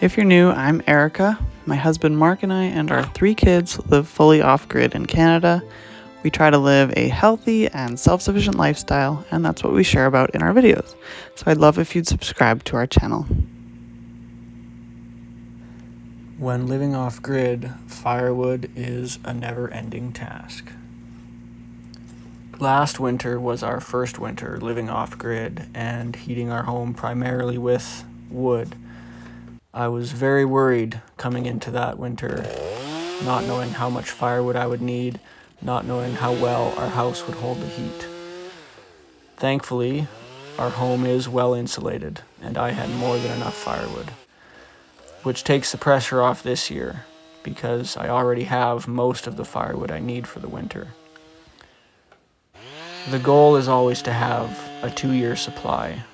If you're new, I'm Erica. My husband Mark and I and our 3 kids live fully off-grid in Canada. We try to live a healthy and self-sufficient lifestyle, and that's what we share about in our videos. So I'd love if you'd subscribe to our channel. When living off-grid, firewood is a never-ending task. Last winter was our first winter living off-grid and heating our home primarily with wood. I was very worried coming into that winter, not knowing how much firewood I would need, not knowing how well our house would hold the heat. Thankfully, our home is well insulated, and I had more than enough firewood, which takes the pressure off this year, because I already have most of the firewood I need for the winter. The goal is always to have a 2-year supply.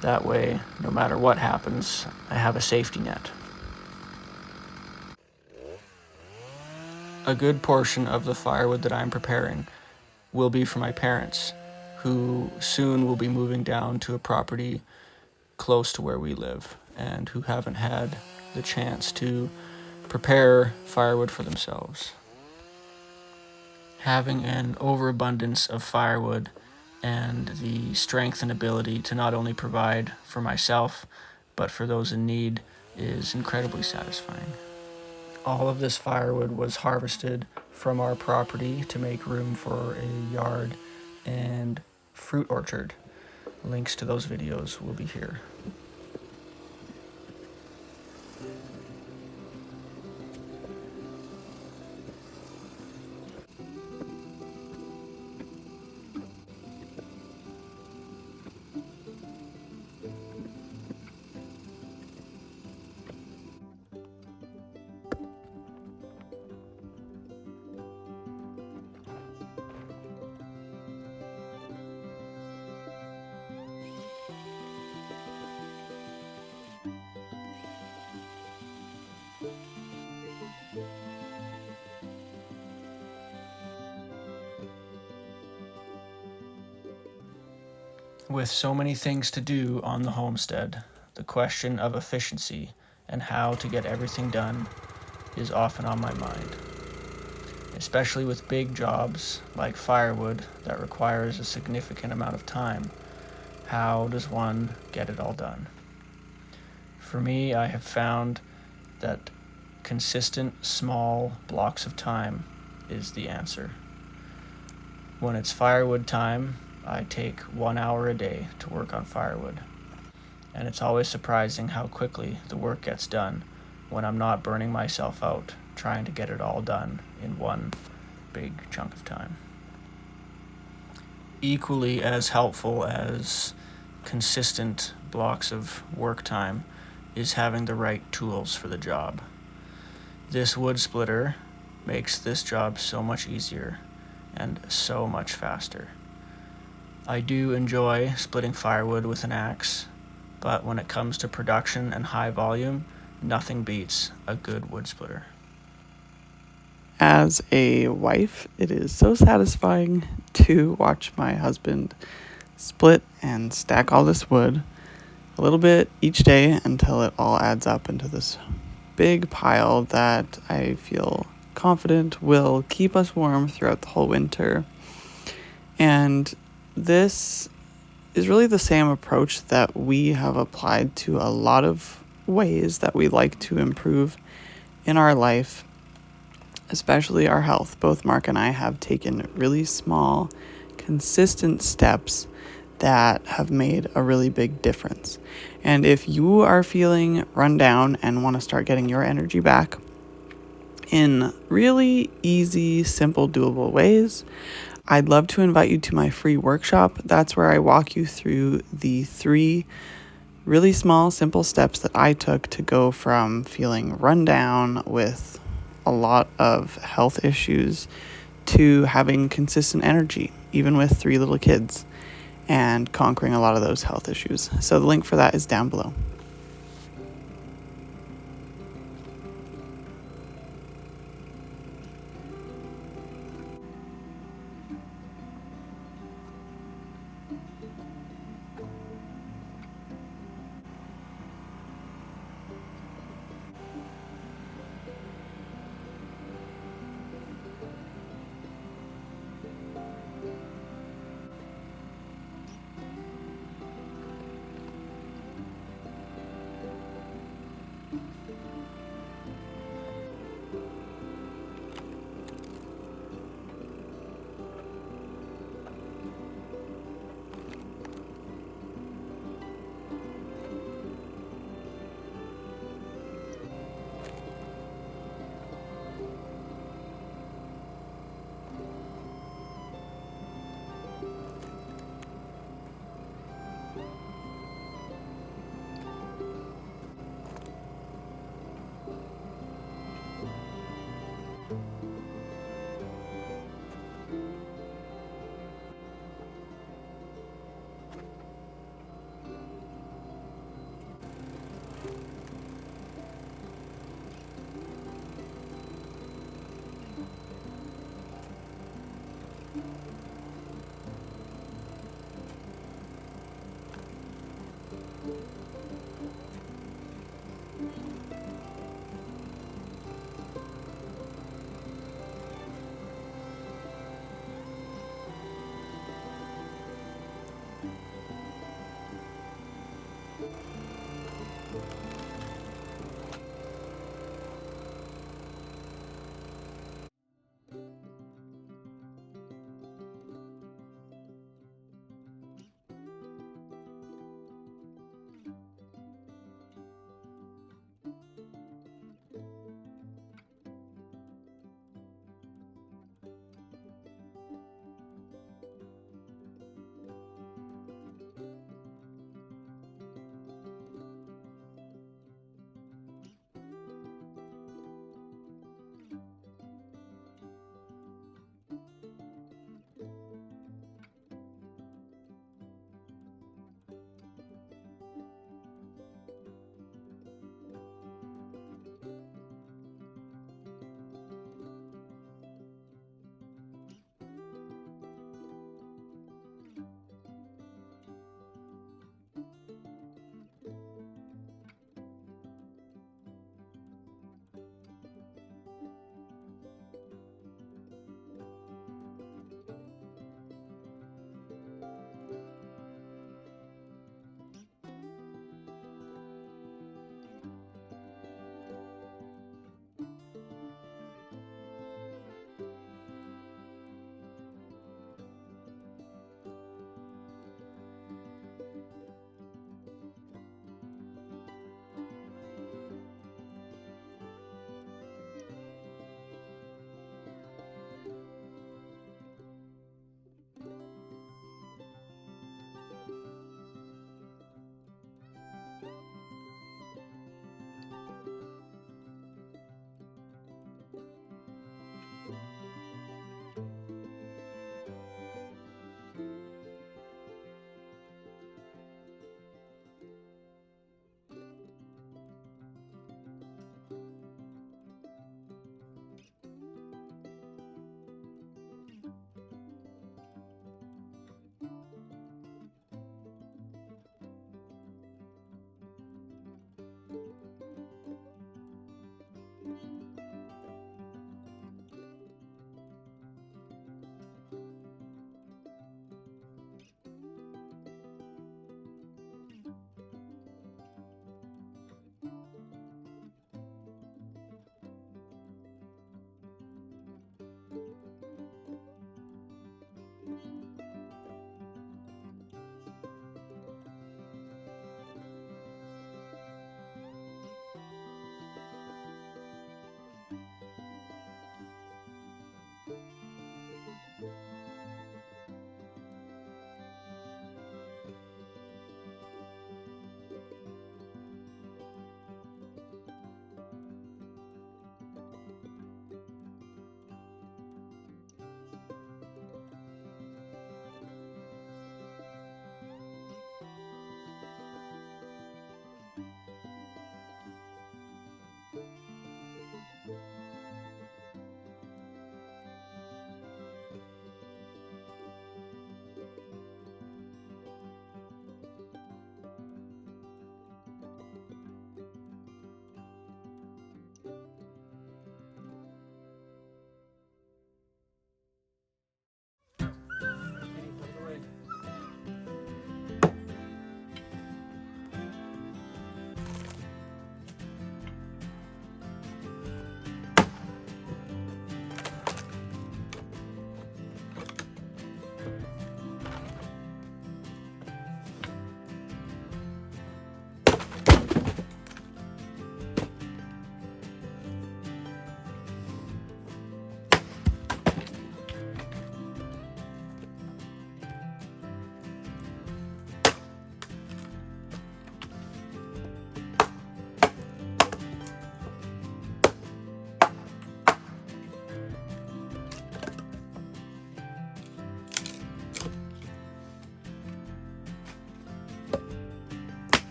That way, no matter what happens, I have a safety net. A good portion of the firewood that I'm preparing will be for my parents, who soon will be moving down to a property close to where we live, and who haven't had the chance to prepare firewood for themselves. Having an overabundance of firewood and the strength and ability to not only provide for myself, but for those in need is incredibly satisfying. All of this firewood was harvested from our property to make room for a yard and fruit orchard. Links to those videos will be here. With so many things to do on the homestead, the question of efficiency and how to get everything done is often on my mind. Especially with big jobs like firewood that requires a significant amount of time. How does one get it all done? For me, I have found that consistent small blocks of time is the answer. When it's firewood time, I take 1 hour a day to work on firewood, and it's always surprising how quickly the work gets done when I'm not burning myself out trying to get it all done in one big chunk of time. Equally as helpful as consistent blocks of work time is having the right tools for the job. This wood splitter makes this job so much easier and so much faster. I do enjoy splitting firewood with an axe, but when it comes to production and high volume, nothing beats a good wood splitter. As a wife, it is so satisfying to watch my husband split and stack all this wood a little bit each day until it all adds up into this big pile that I feel confident will keep us warm throughout the whole winter. And this is really the same approach that we have applied to a lot of ways that we like to improve in our life, especially our health. Both Mark and I have taken really small, consistent steps that have made a really big difference. And if you are feeling run down and want to start getting your energy back in really easy, simple, doable ways, I'd love to invite you to my free workshop. That's where I walk you through the 3 really small, simple steps that I took to go from feeling run down with a lot of health issues to having consistent energy, even with 3 little kids, and conquering a lot of those health issues. So the link for that is down below.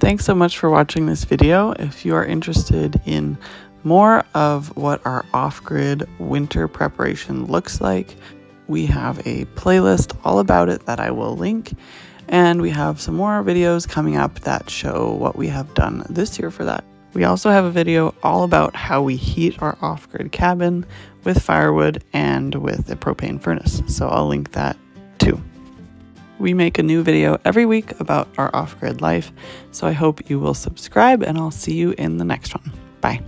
Thanks so much for watching this video. If you are interested in more of what our off-grid winter preparation looks like, we have a playlist all about it that I will link, and we have some more videos coming up that show what we have done this year for that. We also have a video all about how we heat our off-grid cabin with firewood and with a propane furnace, so I'll link that too. We make a new video every week about our off-grid life, so I hope you will subscribe, and I'll see you in the next one. Bye.